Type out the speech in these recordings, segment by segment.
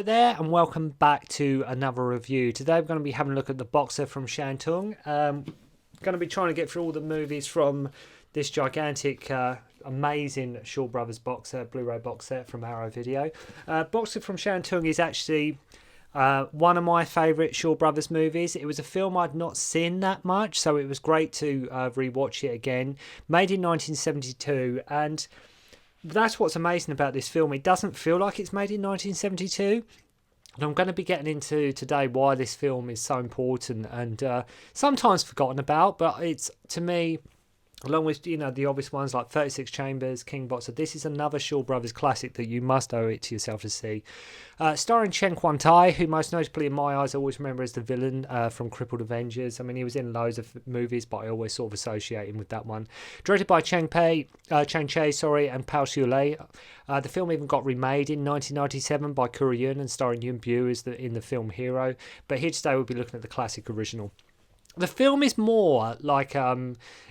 Hello there and welcome back to another review. Today we're going to be having a look at The Boxer from Shantung. Going to be trying to get through all the movies from this gigantic, amazing Shaw Brothers boxer, Blu-ray box set from Arrow Video. Boxer from Shantung is actually one of my favourite Shaw Brothers movies. It was a film I'd not seen that much, so it was great to rewatch it again. Made in 1972, and that's what's amazing about this film. It doesn't feel like it's made in 1972. And I'm going to be getting into today why this film is so important and sometimes forgotten about, but it's, to me, along with, the obvious ones like 36 Chambers, King Boxer, this is another Shaw Brothers classic that you must owe it to yourself to see. Starring Chen Kuan-tai, who most notably in my eyes I always remember as the villain from Crippled Avengers. I mean, he was in loads of movies, but I always sort of associate him with that one. Directed by Cheh, and Hsueh-li. The film even got remade in 1997 by Korean and starring Yun Bu as in the film hero. But here today we'll be looking at the classic original. The film is more like,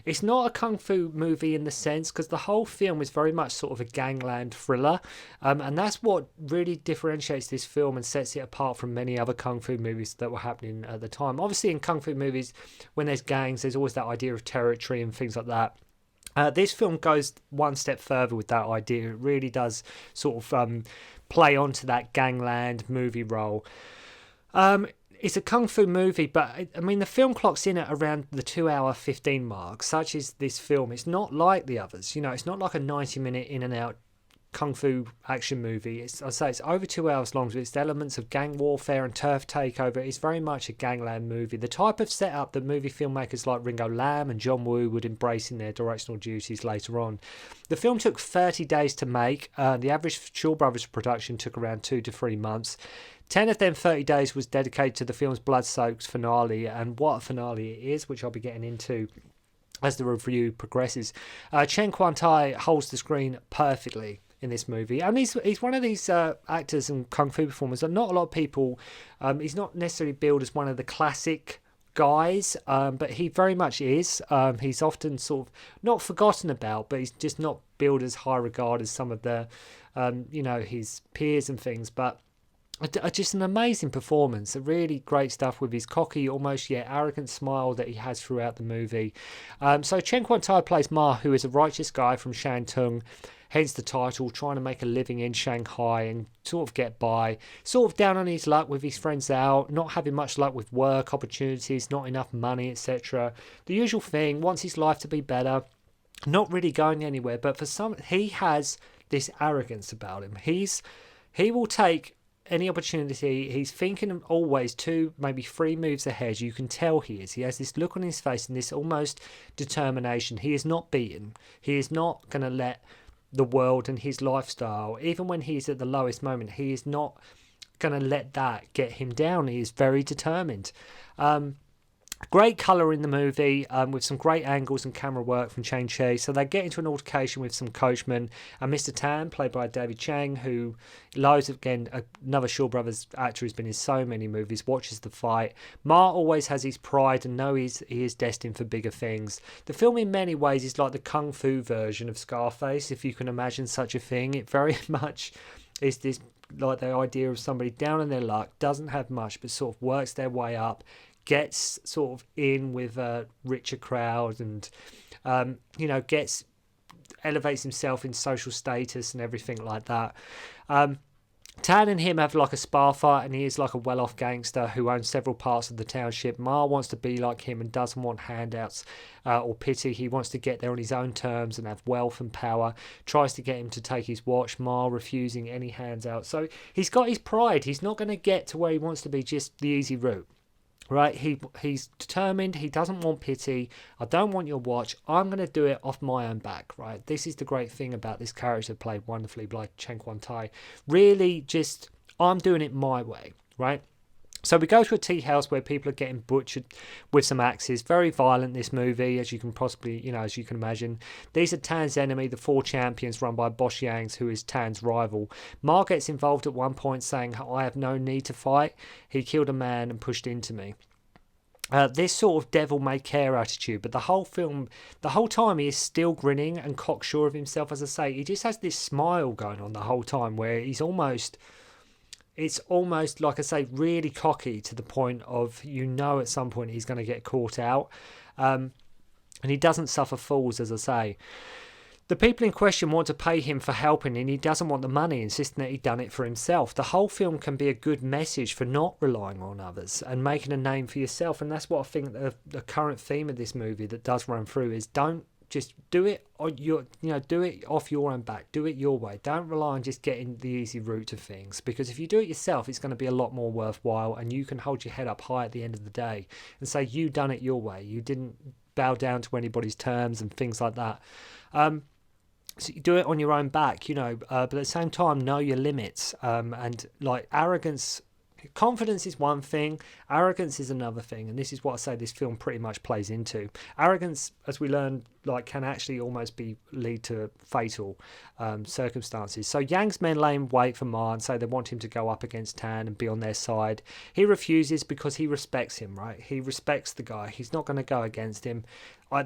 it's not a kung fu movie in the sense, because the whole film is very much sort of a gangland thriller, and that's what really differentiates this film and sets it apart from many other kung fu movies that were happening at the time. Obviously in kung fu movies, when there's gangs, there's always that idea of territory and things like that. This film goes one step further with that idea. It really does sort of play onto that gangland movie role. It's a kung fu movie, but I mean the film clocks in at around the 2-hour 15 mark. Such is this film. It's not like the others. It's not like a 90-minute in and out kung fu action movie. It's over 2 hours long with its elements of gang warfare and turf takeover. It's very much a gangland movie. The type of setup that movie filmmakers like Ringo Lam and John Woo would embrace in their directional duties later on. The film took 30 days to make. The average Shaw Brothers production took around 2 to 3 months. 10 of them 30 days was dedicated to the film's blood-soaked finale, and what a finale it is, which I'll be getting into as the review progresses. Chen Kuan-tai holds the screen perfectly in this movie, and he's one of these actors and kung fu performers that not a lot of people, he's not necessarily billed as one of the classic guys, but he very much is. He's often sort of not forgotten about, but he's just not billed as high regard as some of the his peers and things. But just an amazing performance, a really great stuff with his cocky, almost yet arrogant smile that he has throughout the movie. So Chen Kuan-tai plays Ma, who is a righteous guy from Shantung, hence the title, trying to make a living in Shanghai and sort of get by, sort of down on his luck with his friends out, not having much luck with work opportunities, not enough money, etc. The usual thing, wants his life to be better, not really going anywhere, but he has this arrogance about him. He will take any opportunity. He's thinking always 2, maybe 3 moves ahead. You can tell he is. He has this look on his face and this almost determination. He is not beaten. He is not going to let the world and his lifestyle, even when he's at the lowest moment, he is not going to let that get him down. He is very determined. Great colour in the movie, with some great angles and camera work from Cheh. So they get into an altercation with some coachmen, and Mr. Tan, played by David Chang, who another Shaw Brothers actor who's been in so many movies, watches the fight. Ma always has his pride and knows he is destined for bigger things. The film in many ways is like the kung fu version of Scarface, if you can imagine such a thing. It very much is this, like the idea of somebody down on their luck, doesn't have much, but sort of works their way up, gets sort of in with a richer crowd and, elevates himself in social status and everything like that. Tan and him have like a spar fight, and he is like a well-off gangster who owns several parts of the township. Ma wants to be like him and doesn't want handouts or pity. He wants to get there on his own terms and have wealth and power. Tries to get him to take his watch, Ma refusing any handouts. So he's got his pride. He's not going to get to where he wants to be just the easy route. Right, he's determined. He doesn't want pity. I don't want your watch. I'm going to do it off my own back. Right, this is the great thing about this character played wonderfully by Chen Kuan-tai. Really, just I'm doing it my way. Right. So we go to a tea house where people are getting butchered with some axes. Very violent, this movie, as you can as you can imagine. These are Tan's enemy, the 4 champions run by Boss Yangs, who is Tan's rival. Ma gets involved at one point, saying, I have no need to fight. He killed a man and pushed into me. This sort of devil-may-care attitude, but the whole time he is still grinning and cocksure of himself. As I say, he just has this smile going on the whole time where he's almost... it's almost, like I say, really cocky to the point of, at some point he's going to get caught out. And he doesn't suffer fools, as I say. The people in question want to pay him for helping, and he doesn't want the money, insisting that he'd done it for himself. The whole film can be a good message for not relying on others and making a name for yourself. And that's what I think the current theme of this movie that does run through is, don't just do it on do it off your own back. Do it your way. Don't rely on just getting the easy route to things, because if you do it yourself, it's going to be a lot more worthwhile, and you can hold your head up high at the end of the day and say you done it your way. You didn't bow down to anybody's terms and things like that. So you do it on your own back, but at the same time, know your limits. And like arrogance, confidence is one thing, arrogance is another thing. And this is what I say this film pretty much plays into. Arrogance, as we learned, can actually almost lead to fatal circumstances. So Yang's men lay in wait for Ma and say they want him to go up against Tan and be on their side. He refuses because he respects him, right? He respects the guy. He's not going to go against him.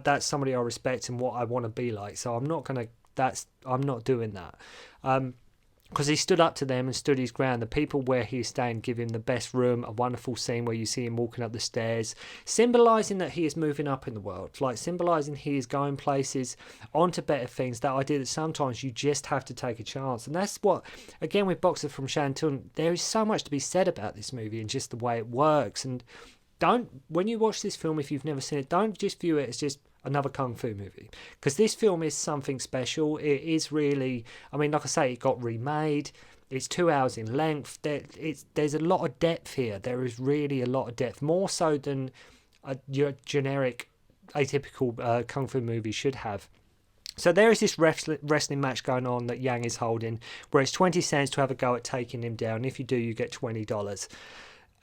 That's somebody I respect and what I want to be like. So I'm not doing that. Because he stood up to them and stood his ground. The people where he is staying give him the best room, a wonderful scene where you see him walking up the stairs, symbolising that he is moving up in the world, symbolising he is going places, onto better things. That idea that sometimes you just have to take a chance. And that's what, again, with Boxer from Shantung, there is so much to be said about this movie and just the way it works. And when you watch this film, if you've never seen it, don't just view it as just another kung fu movie, because this film is something special. It is really, like I say, it got remade. It's 2 hours in length. There's a lot of depth here. There is really a lot of depth, more so than your generic, atypical kung fu movie should have. So there is this wrestling match going on that Yang is holding, where it's 20 cents to have a go at taking him down. If you do, you get $20.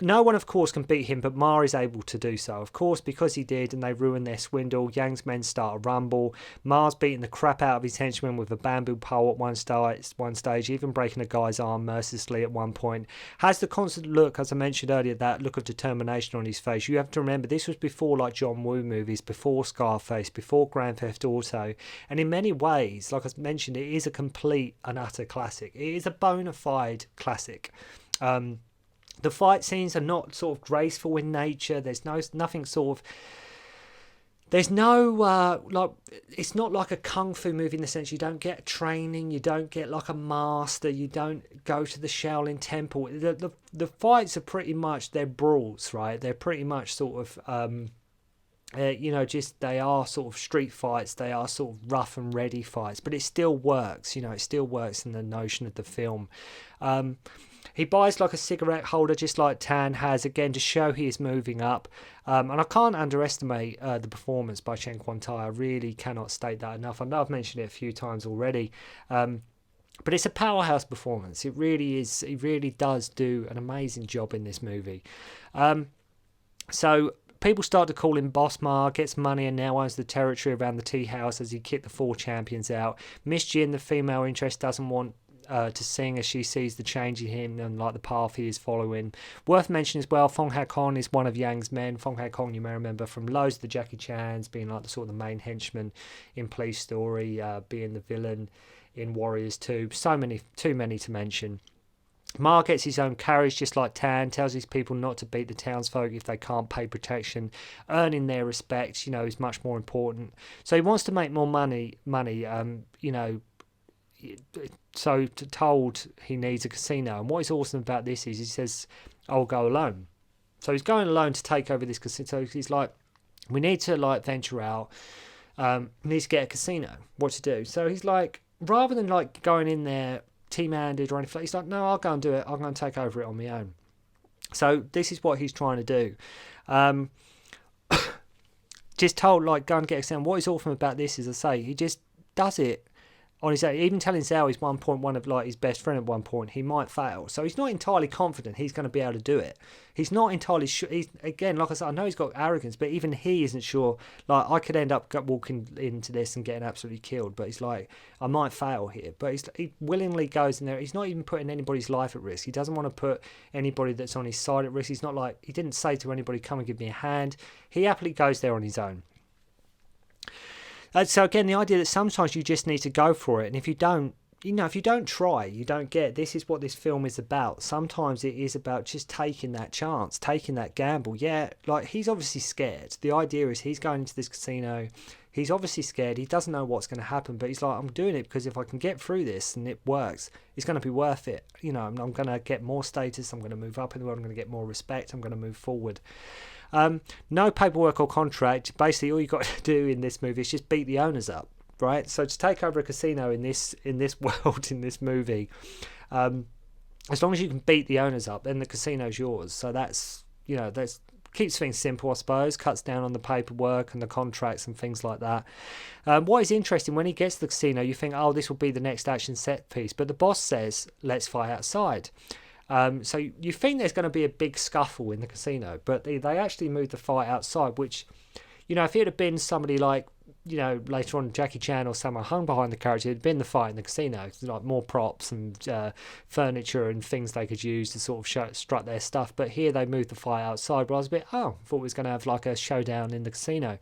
No one, of course, can beat him, but Ma is able to do so. Of course, because he did, and they ruined their swindle, Yang's men start a rumble. Ma's beating the crap out of his henchmen with a bamboo pole at one stage, even breaking a guy's arm mercilessly at one point. Has the constant look, as I mentioned earlier, that look of determination on his face. You have to remember, this was before John Woo movies, before Scarface, before Grand Theft Auto. And in many ways, like I mentioned, it is a complete and utter classic. It is a bona fide classic. The fight scenes are not sort of graceful in nature. There's nothing sort of... There's no, it's not like a kung fu movie in the sense you don't get training, you don't get like a master, you don't go to the Shaolin temple. The fights are pretty much, they're brawls, right? They're pretty much sort of, they are sort of street fights, they are sort of rough and ready fights, but it still works, it still works in the notion of the film. He buys a cigarette holder just like Tan has, again, to show he is moving up. And I can't underestimate the performance by Chen Kuan-tai. I really cannot state that enough. I know I've mentioned it a few times already. But it's a powerhouse performance. It really is. He really does do an amazing job in this movie. So people start to call him Boss Ma, gets money and now owns the territory around the tea house as he kicked the 4 champions out. Miss Jin, the female interest, doesn't want to sing as she sees the change in him and the path he is following. Worth mentioning as well, Feng Kong is one of Yang's men. Feng Kong, you may remember from loads of the Jackie Chans, being the sort of the main henchman in Police Story, being the villain in Warriors 2. Too many to mention. Ma gets his own carriage just like Tan, tells his people not to beat the townsfolk if they can't pay protection. Earning their respect, is much more important. So he wants to make more money, so told he needs a casino. And what is awesome about this is he says, I'll go alone. So he's going alone to take over this casino. So he's like, we need to venture out, needs to get a casino, what to do. So he's like, rather than going in there team-handed or anything, he's like, no, I'll go and do it. I'm going to take over it on my own. So this is what he's trying to do. Just told, go and get a casino. What is awesome about this is, I say, he just does it on his own. Even telling Zhao he's 1.1 of his best friend at one point, he might fail. So he's not entirely confident he's going to be able to do it. He's not entirely sure. He's, again, like I said, I know he's got arrogance, but even he isn't sure. I could end up walking into this and getting absolutely killed, but he's like, I might fail here. But he willingly goes in there. He's not even putting anybody's life at risk. He doesn't want to put anybody that's on his side at risk. He's not he didn't say to anybody, come and give me a hand. He happily goes there on his own. So again, the idea that sometimes you just need to go for it, and if you don't, if you don't try, you don't get. This is what this film is about. Sometimes it is about just taking that chance, taking that gamble. Yeah, like, he's obviously scared. The idea is he's going into this casino. He's obviously scared. He doesn't know what's going to happen, but he's like, I'm doing it because if I can get through this and it works, it's going to be worth it. I'm going to get more status. I'm going to move up in the world. I'm going to get more respect. I'm going to move forward. No paperwork or contract. Basically, all you got to do in this movie is just beat the owners up. Right, so to take over a casino in this world, in this movie, as long as you can beat the owners up, then the casino's yours. So that's keeps things simple, I suppose. Cuts down on the paperwork and the contracts and things like that. What is interesting, when he gets to the casino, you think, oh, this will be the next action set piece, but the boss says, let's fight outside. So you think there's going to be a big scuffle in the casino, but they actually move the fight outside, which, if it had been somebody like, later on Jackie Chan or someone hung behind the character, it'd been the fight in the casino, like more props and furniture and things they could use to sort of strut their stuff. But here they moved the fight outside, but I was a bit, thought we was going to have like a showdown in the casino.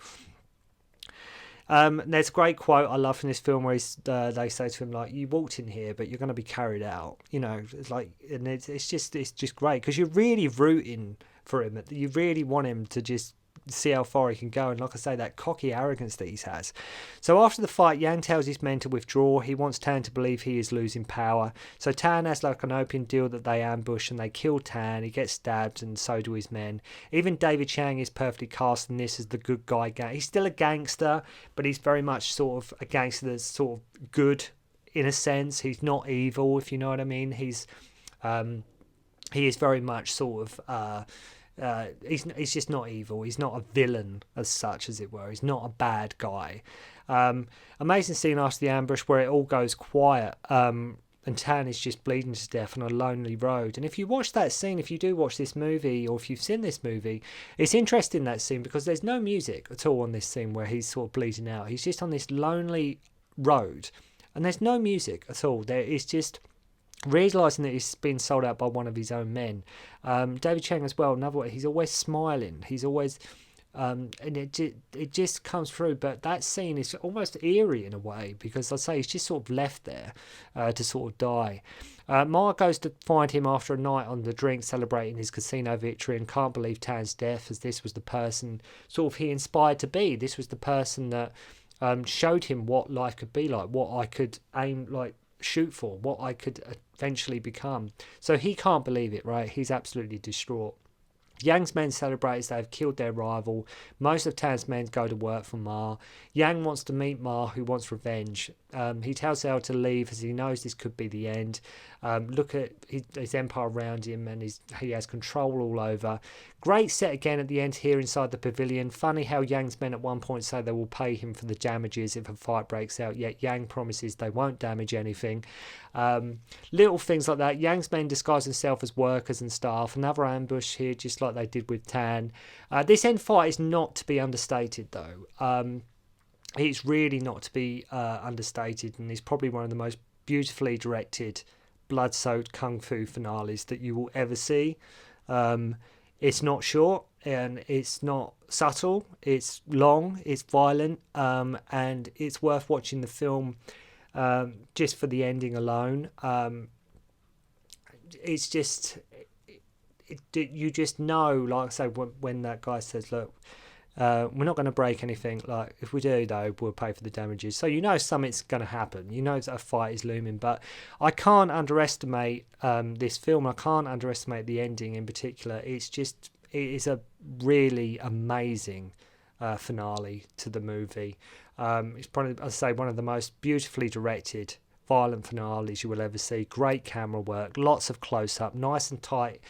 There's a great quote I love from this film where they say to him, like, you walked in here, but you're going to be carried out. It's like, and it's just great because you're really rooting for him. You really want him to just see how far he can go, and like I say, that cocky arrogance that he has. So after the fight, Yang tells his men to withdraw. He wants Tan to believe he is losing power. So Tan has like an open deal that they ambush and they kill Tan. He gets stabbed and so do his men. Even David Chang is perfectly cast in this as the good guy. He's still a gangster, but he's very much sort of a gangster that's sort of good in a sense. He's not evil, if you know what I mean. He is very much sort of he's just not evil. He's not a villain as such, as it were. He's not a bad guy. Amazing scene after the ambush where it all goes quiet, and Tan is just bleeding to death on a lonely road. And if you watch that scene, if you do watch this movie, or if you've seen this movie, it's interesting, that scene, because there's no music at all on this scene where he's sort of bleeding out. He's just on this lonely road, and there's no music at all. There is just realising that he's been sold out by one of his own men. David Chang as well, another way, he's always smiling. He's always, and it just comes through. But that scene is almost eerie in a way, because I say he's just sort of left there to sort of die. Ma goes to find him after a night on the drink, celebrating his casino victory, and can't believe Tan's death, as this was the person sort of he inspired to be. This was the person that showed him what life could be like, what I could shoot for, what I could eventually become. So he can't believe it, right? He's absolutely distraught. Yang's men celebrate as they have killed their rival. Most of Tan's men go to work for Ma. Yang wants to meet Ma, who wants revenge. He tells Elle to leave as he knows this could be the end. Look at his empire around him, and he has control all over. Great set again at the end here inside the pavilion. Funny how Yang's men at one point say they will pay him for the damages if a fight breaks out, yet Yang promises they won't damage anything. Little things like that. Yang's men disguise themselves as workers and staff. Another ambush here, just like they did with Tan. This end fight is not to be understated, though. It's really not to be understated, and it's probably one of the most beautifully directed, blood-soaked kung fu finales that you will ever see. It's not short, and it's not subtle. It's long, it's violent, and it's worth watching the film just for the ending alone. It's just, you just know, like I say, when that guy says, look, we're not going to break anything. Like, if we do, though, we'll pay for the damages. So you know something's going to happen. You know that a fight is looming. But I can't underestimate this film. I can't underestimate the ending in particular. It is a really amazing finale to the movie. It's probably, I'd say, one of the most beautifully directed, violent finales you will ever see. Great camera work, lots of close-up, nice and tight.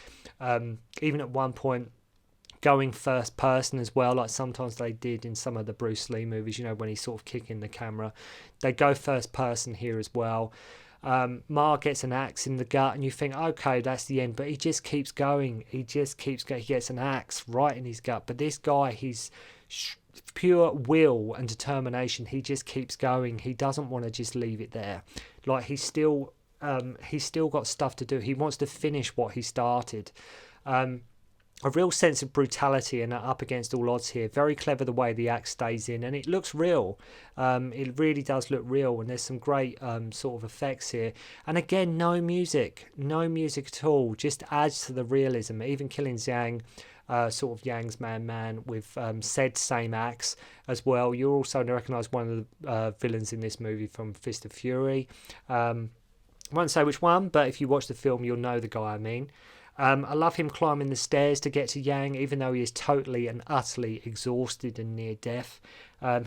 Even at one point, going first person as well, like sometimes they did in some of the Bruce Lee movies, when he's sort of kicking the camera. They go first person here as well. Ma gets an axe in the gut, and you think, okay, that's the end, but he just keeps going. He gets an axe right in his gut. But this guy, he's pure will and determination. He just keeps going. He doesn't want to just leave it there. Like, he's still got stuff to do. He wants to finish what he started. a real sense of brutality and up against all odds here. Very clever the way the axe stays in, and it looks real. It really does look real, and there's some great sort of effects here. And again, no music at all. Just adds to the realism. Even killing Xiang, sort of Yang's man with said same axe as well. You also recognise one of the villains in this movie from Fist of Fury. I won't say which one, but if you watch the film, you'll know the guy I mean. I love him climbing the stairs to get to Yang, even though he is totally and utterly exhausted and near death.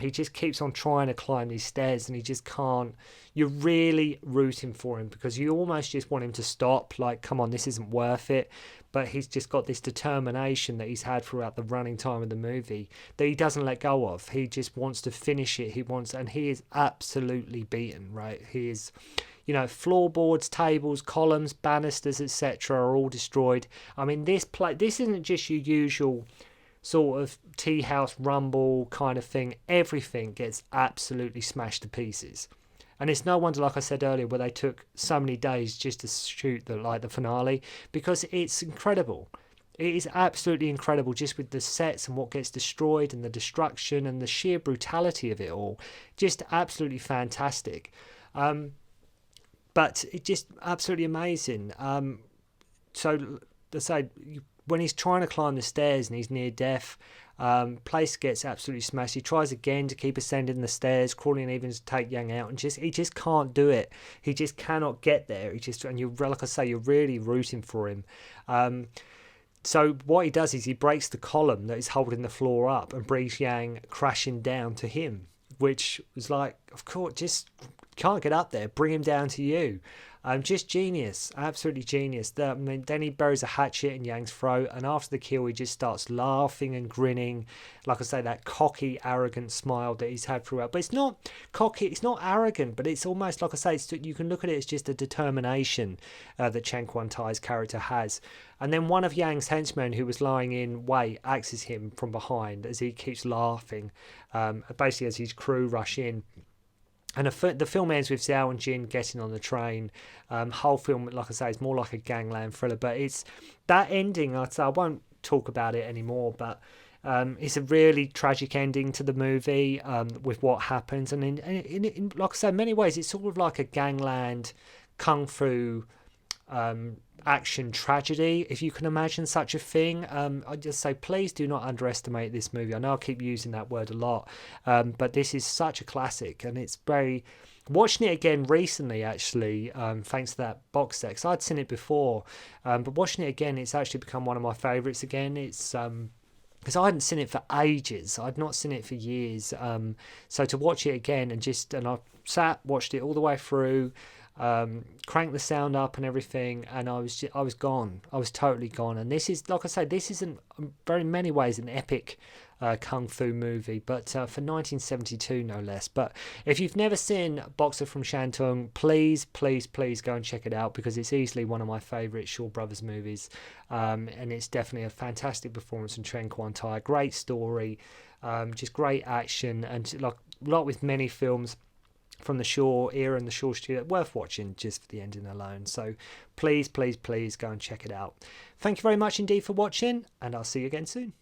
He just keeps on trying to climb these stairs and he just can't. You're really rooting for him because you almost just want him to stop. Like, come on, this isn't worth it. But he's just got this determination that he's had throughout the running time of the movie that he doesn't let go of. He just wants to finish it. And he is absolutely beaten, right? He is... floorboards, tables, columns, banisters, etc. are all destroyed. I mean, this isn't just your usual sort of tea house rumble kind of thing. Everything gets absolutely smashed to pieces. And it's no wonder, like I said earlier, where they took so many days just to shoot the finale, because it's incredible. It is absolutely incredible, just with the sets and what gets destroyed and the destruction and the sheer brutality of it all. Just absolutely fantastic. But it's just absolutely amazing. So, let's say, when he's trying to climb the stairs and he's near death, place gets absolutely smashed. He tries again to keep ascending the stairs, crawling even to take Yang out, and he just can't do it. He just cannot get there. Like I say, you're really rooting for him. So what he does is he breaks the column that is holding the floor up and brings Yang crashing down to him, which was like, of course, just can't get up there, bring him down to you. Just genius, absolutely genius. Then he buries a hatchet in Yang's throat, and after the kill he just starts laughing and grinning, like I say, that cocky, arrogant smile that he's had throughout. But it's not cocky, it's not arrogant, but it's almost, like I say, you can look at it as just a determination that Chen Kuan-tai's character has. And then one of Yang's henchmen, who was lying in wait, axes him from behind as he keeps laughing, basically as his crew rush in. And the film ends with Xiao and Jin getting on the train. Whole film, like I say, is more like a gangland thriller. But it's that ending, I'd say, I won't talk about it anymore, but it's a really tragic ending to the movie with what happens. And in like I say, in many ways, it's sort of like a gangland kung fu action tragedy, if you can imagine such a thing. I just say, please do not underestimate this movie. I know I keep using that word a lot, but this is such a classic, and it's very... Watching it again recently, actually, thanks to that box set, 'cause I'd seen it before, but watching it again, it's actually become one of my favourites again. It's because I hadn't seen it for ages. I'd not seen it for years. So to watch it again and I watched it all the way through, cranked the sound up and everything, and I was gone. I was totally gone. And this is, like I say, this isn't very many ways an epic kung fu movie, but for 1972 no less. But if you've never seen Boxer from Shantung, please go and check it out, because it's easily one of my favourite Shaw Brothers movies, and it's definitely a fantastic performance from Chen Kuan-tai. Great story, just great action, and like with many films from the Shaw era and the Shaw studio, worth watching just for the ending alone. So please go and check it out. Thank you very much indeed for watching, and I'll see you again soon.